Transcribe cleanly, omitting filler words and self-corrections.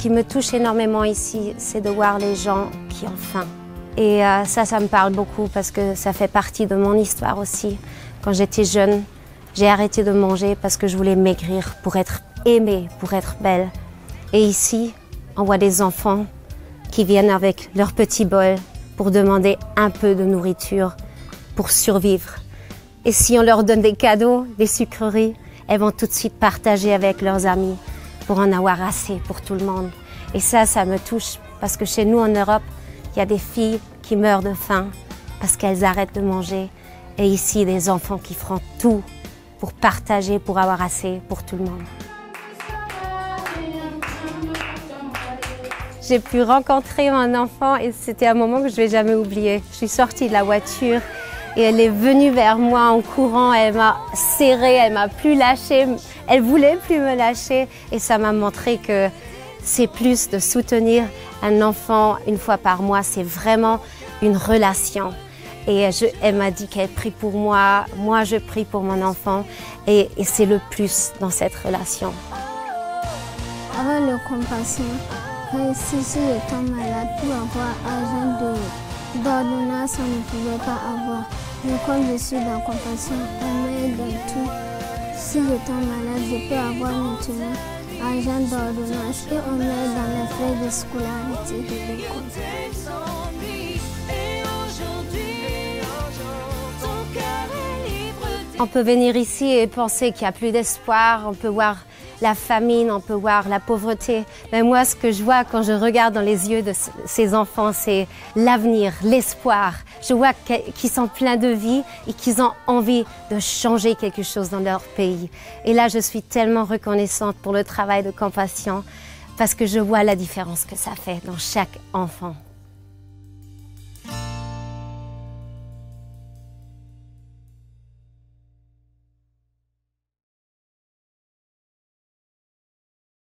qui me touche énormément ici, c'est de voir les gens qui ont faim. Et ça me parle beaucoup parce que ça fait partie de mon histoire aussi. Quand j'étais jeune, j'ai arrêté de manger parce que je voulais maigrir pour être aimée, pour être belle. Et ici, on voit des enfants qui viennent avec leur petit bol pour demander un peu de nourriture pour survivre. Et si on leur donne des cadeaux, des sucreries, elles vont tout de suite partager avec leurs amis pour en avoir assez pour tout le monde. Et ça me touche parce que chez nous en Europe, il y a des filles qui meurent de faim parce qu'elles arrêtent de manger. Et ici, des enfants qui feront tout pour partager, pour avoir assez pour tout le monde. J'ai pu rencontrer mon enfant et c'était un moment que je ne vais jamais oublier. Je suis sortie de la voiture et elle est venue vers moi en courant. Elle m'a serrée, elle m'a plus lâchée. Elle voulait plus me lâcher et ça m'a montré que c'est plus de soutenir un enfant une fois par mois. C'est vraiment une relation. Et elle m'a dit qu'elle prie pour moi. Moi, je prie pour mon enfant. Et c'est le plus dans cette relation. Avoir la compassion. Si j'étais malade, pour avoir argent d'ordonnance, on ne pouvait pas avoir. Mais comme je suis dans la compassion, on m'aide dans tout. Si j'étais malade, je peux avoir maintenant argent d'ordonnance et on m'aide dans les frais de scolarité de l'école. On peut venir ici et penser qu'il n'y a plus d'espoir, on peut voir la famine, on peut voir la pauvreté. Mais moi, ce que je vois quand je regarde dans les yeux de ces enfants, c'est l'avenir, l'espoir. Je vois qu'ils sont pleins de vie et qu'ils ont envie de changer quelque chose dans leur pays. Et là, je suis tellement reconnaissante pour le travail de Compassion parce que je vois la différence que ça fait dans chaque enfant.